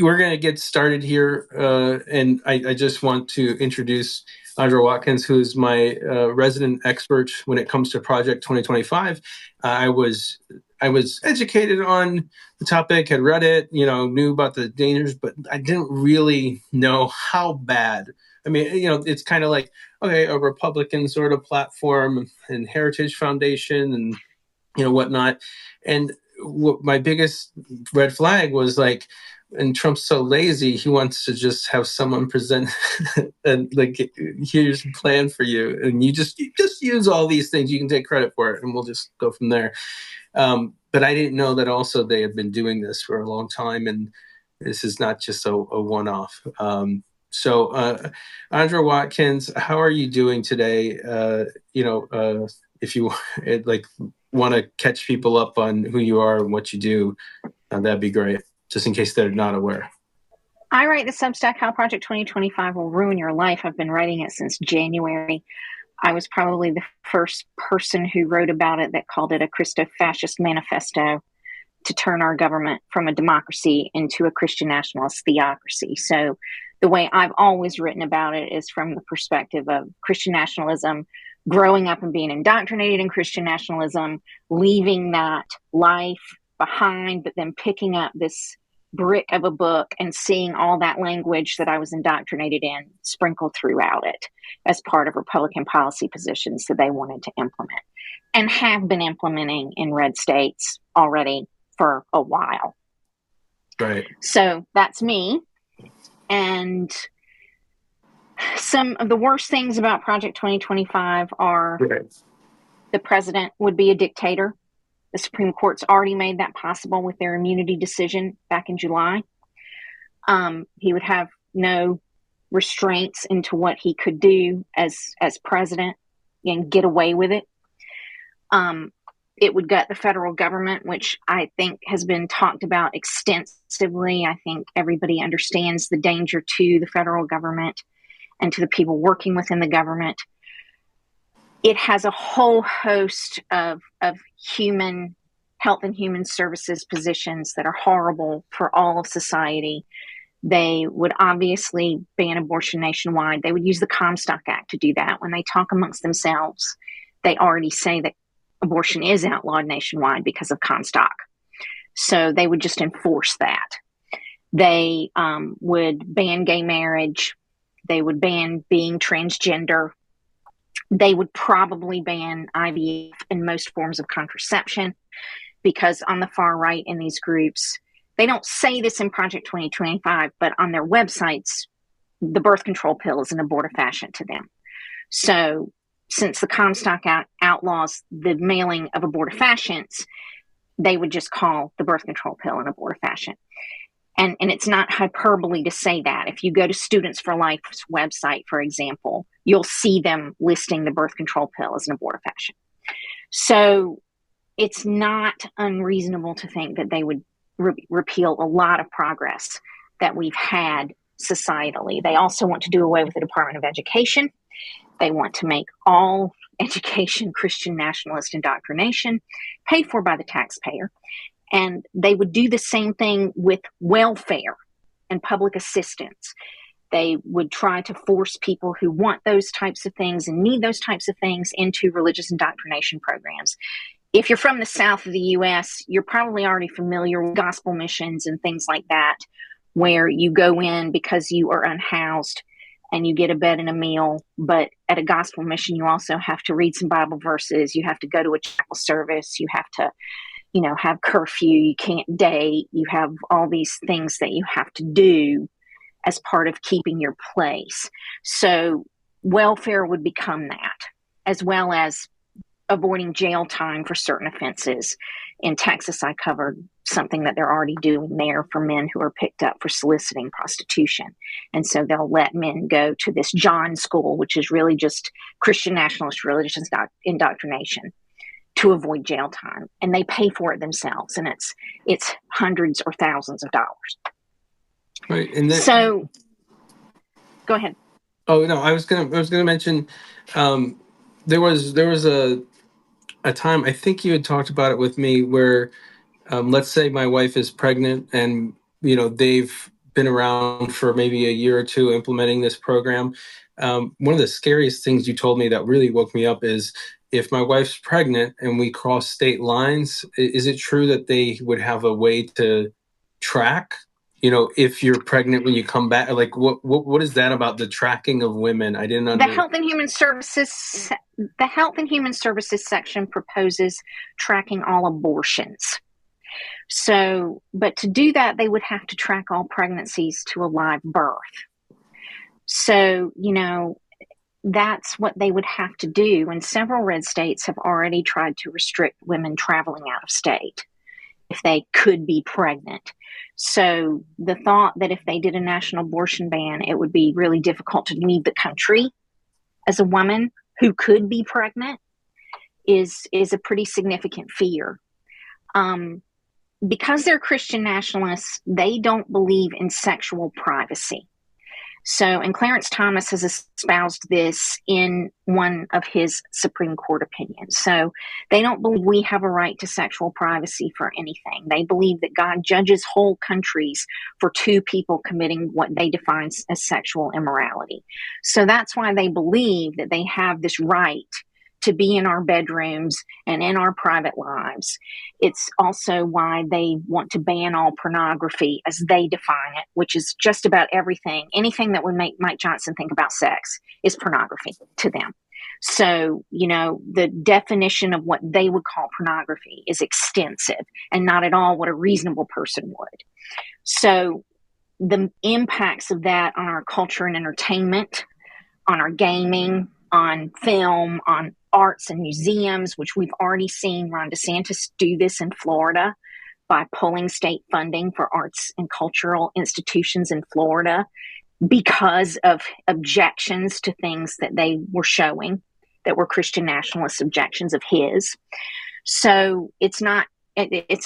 we're going to get started here, and I just want to introduce Andra Watkins, who's my resident expert when it comes to Project 2025. I was educated on the topic, had read it, knew about the dangers, but I didn't really know how bad. I mean, it's kind of like, okay, a Republican sort of platform and Heritage Foundation and whatnot, and my biggest red flag was like, and Trump's so lazy, he wants to just have someone present and like, here's a plan for you, and you just use all these things, you can take credit for it, and we'll just go from there. But I didn't know that also they had been doing this for a long time, and this is not just a one-off. So Andra Watkins, how are you doing today? If you like want to catch people up on who you are and what you do, that'd be great, just in case they're not aware. I write the Substack How Project 2025 Will Ruin Your Life. I've been writing it since January. I was probably the first person who wrote about it that called it a Christo-fascist manifesto to turn our government from a democracy into a Christian nationalist theocracy. So the way I've always written about it is from the perspective of Christian nationalism, growing up and being indoctrinated in Christian nationalism, leaving that life behind, but then picking up this brick of a book and seeing all that language that I was indoctrinated in sprinkled throughout it as part of Republican policy positions that they wanted to implement and have been implementing in red states already for a while. Right. So that's me. And some of the worst things about Project 2025 are the president would be a dictator. The Supreme Court's already made that possible with their immunity decision back in July. He would have no restraints into what he could do as president and get away with it. It would gut the federal government, which I think has been talked about extensively. I think everybody understands the danger to the federal government and to the people working within the government. It has a whole host of human health and human services positions that are horrible for all of society. They would obviously ban abortion nationwide. They would use the Comstock Act to do that. When they talk amongst themselves, they already say that abortion is outlawed nationwide because of Comstock. So they would just enforce that. They would ban gay marriage. They would ban being transgender. They would probably ban IVF and most forms of contraception, because on the far right in these groups, they don't say this in Project 2025, but on their websites, the birth control pill is an abortifacient to them. So since the Comstock Act outlaws the mailing of abortifacients, they would just call the birth control pill an abortifacient. And it's not hyperbole to say that. If you go to Students for Life's website, for example, you'll see them listing the birth control pill as an abortifacient. So it's not unreasonable to think that they would repeal a lot of progress that we've had societally. They also want to do away with the Department of Education. They want to make all education Christian nationalist indoctrination paid for by the taxpayer. And they would do the same thing with welfare and public assistance. They would try to force people who want those types of things and need those types of things into religious indoctrination programs. If you're from the South of the U.S., you're probably already familiar with gospel missions and things like that, where you go in because you are unhoused and you get a bed and a meal. But at a gospel mission, you also have to read some Bible verses. You have to go to a chapel service. You have to have curfew, you can't date, you have all these things that you have to do as part of keeping your place. So welfare would become that, as well as avoiding jail time for certain offenses. In Texas, I covered something that they're already doing there for men who are picked up for soliciting prostitution. And so they'll let men go to this John school, which is really just Christian nationalist religious indoctrination, to avoid jail time, and they pay for it themselves, and it's hundreds or thousands of dollars. Right, and then, so go ahead. Oh no, I was gonna mention there was a time, I think you had talked about it with me, where let's say my wife is pregnant and they've been around for maybe a year or two implementing this program. One of the scariest things you told me that really woke me up is if my wife's pregnant and we cross state lines, is it true that they would have a way to track, if you're pregnant when you come back? Like what is that about the tracking of women? I didn't The understand. Health and Human Services section proposes tracking all abortions. So, but to do that, they would have to track all pregnancies to a live birth. So, that's what they would have to do. And several red states have already tried to restrict women traveling out of state if they could be pregnant. So the thought that if they did a national abortion ban, it would be really difficult to leave the country as a woman who could be pregnant is a pretty significant fear. Because they're Christian nationalists, they don't believe in sexual privacy. So, and Clarence Thomas has espoused this in one of his Supreme Court opinions. So they don't believe we have a right to sexual privacy for anything. They believe that God judges whole countries for two people committing what they define as sexual immorality. So that's why they believe that they have this right to be in our bedrooms and in our private lives. It's also why they want to ban all pornography as they define it, which is just about everything. Anything that would make Mike Johnson think about sex is pornography to them. So, the definition of what they would call pornography is extensive and not at all what a reasonable person would. So the impacts of that on our culture and entertainment, on our gaming, on film, on arts and museums, which we've already seen Ron DeSantis do this in Florida by pulling state funding for arts and cultural institutions in Florida because of objections to things that they were showing that were Christian nationalist objections of his. So it's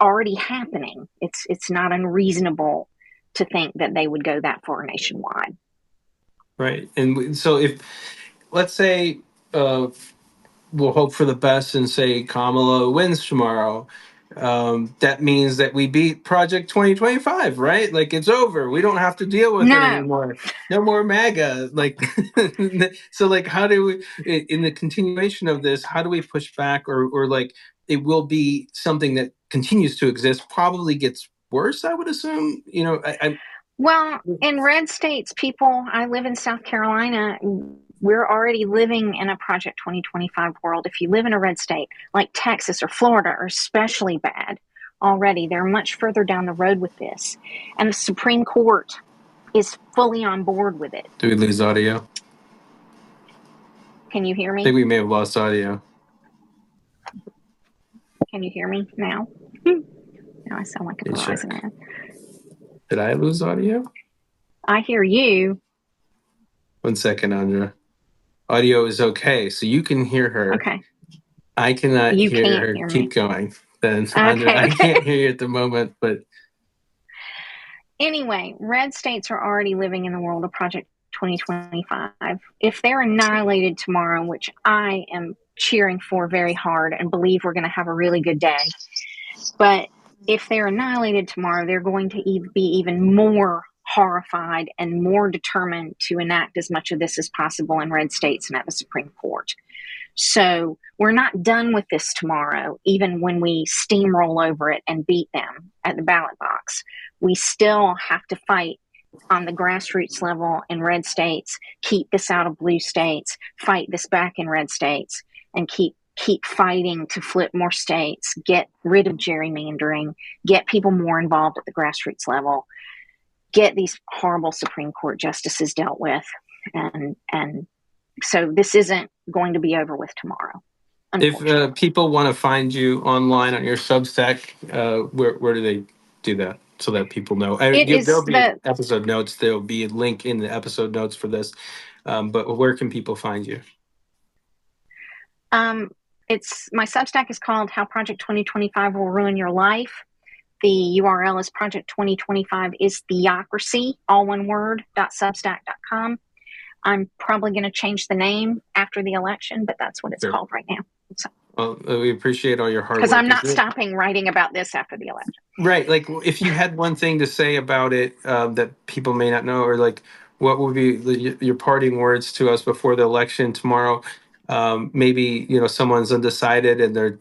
already happening. It's not unreasonable to think that they would go that far nationwide. Right. And so if, let's say, we'll hope for the best and say Kamala wins tomorrow. That means that we beat Project 2025, right? Like it's over. We don't have to deal with it anymore. No more MAGA. Like, so like, how do we, in the continuation of this, how do we push back or like it will be something that continues to exist, probably gets worse, I would assume, Well, in red states, I live in South Carolina, we're already living in a Project 2025 world. If you live in a red state like Texas or Florida are especially bad already. They're much further down the road with this. And the Supreme Court is fully on board with it. Do we lose audio? Can you hear me? I think we may have lost audio. Can you hear me now? Now I sound like a Verizon ad. Did I lose audio? I hear you. 1 second, Andra. Audio is okay, so you can hear her. Okay. I cannot hear her. Keep going. Then, Andra, I can't hear you at the moment, but anyway, red states are already living in the world of Project 2025. If they're annihilated tomorrow, which I am cheering for very hard and believe we're going to have a really good day, but if they're annihilated tomorrow, they're going to be even more horrified and more determined to enact as much of this as possible in red states and at the Supreme Court. So we're not done with this tomorrow, even when we steamroll over it and beat them at the ballot box. We still have to fight on the grassroots level in red states, keep this out of blue states, fight this back in red states, and keep fighting to flip more states, get rid of gerrymandering, get people more involved at the grassroots level, get these horrible Supreme Court justices dealt with. And so this isn't going to be over with tomorrow. If people want to find you online on your Substack, where do they do that so that people know? There'll be episode notes. There'll be a link in the episode notes for this. But where can people find you? My Substack is called How Project 2025 Will Ruin Your Life. The URL is Project 2025 is Theocracy, all one word, .substack.com. I'm probably going to change the name after the election, but that's what it's called right now. So. Well, we appreciate all your hard work. Because I'm not stopping writing about this after the election. Right. Like, if you had one thing to say about it that people may not know, or like, what would be your parting words to us before the election tomorrow? Maybe, someone's undecided and they're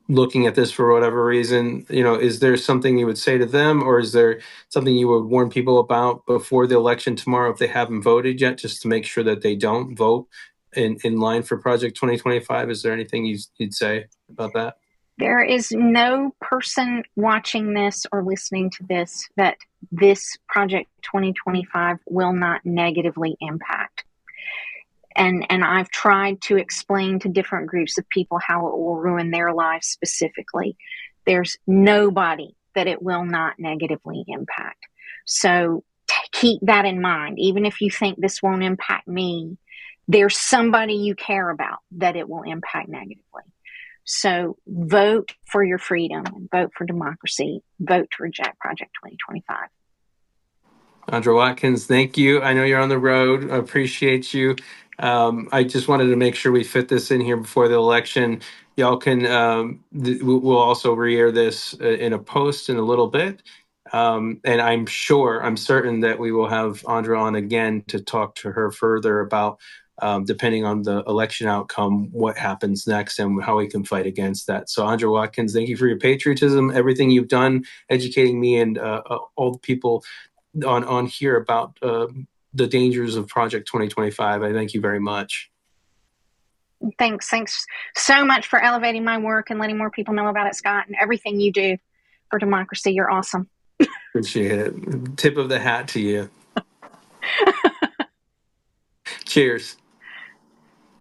looking at this for whatever reason. Is there something you would say to them, or is there something you would warn people about before the election tomorrow if they haven't voted yet, just to make sure that they don't vote in line for Project 2025? Is there anything you'd say about that? There is no person watching this or listening to this that this Project 2025 will not negatively impact. And I've tried to explain to different groups of people how it will ruin their lives specifically. There's nobody that it will not negatively impact. So keep that in mind. Even if you think this won't impact me, there's somebody you care about that it will impact negatively. So vote for your freedom and vote for democracy. Vote to reject Project 2025. Aundra Watkins, thank you. I know you're on the road. I appreciate you. I just wanted to make sure we fit this in here before the election. Y'all can, we'll also re-air this in a post in a little bit. And I'm certain that we will have Aundra on again to talk to her further about, depending on the election outcome, what happens next and how we can fight against that. So Aundra Watkins, thank you for your patriotism, everything you've done, educating me and all the people on here about the dangers of Project 2025. I thank you very much. Thanks so much for elevating my work and letting more people know about it, Scott, and everything you do for democracy. You're awesome. Appreciate it. Tip of the hat to you. Cheers.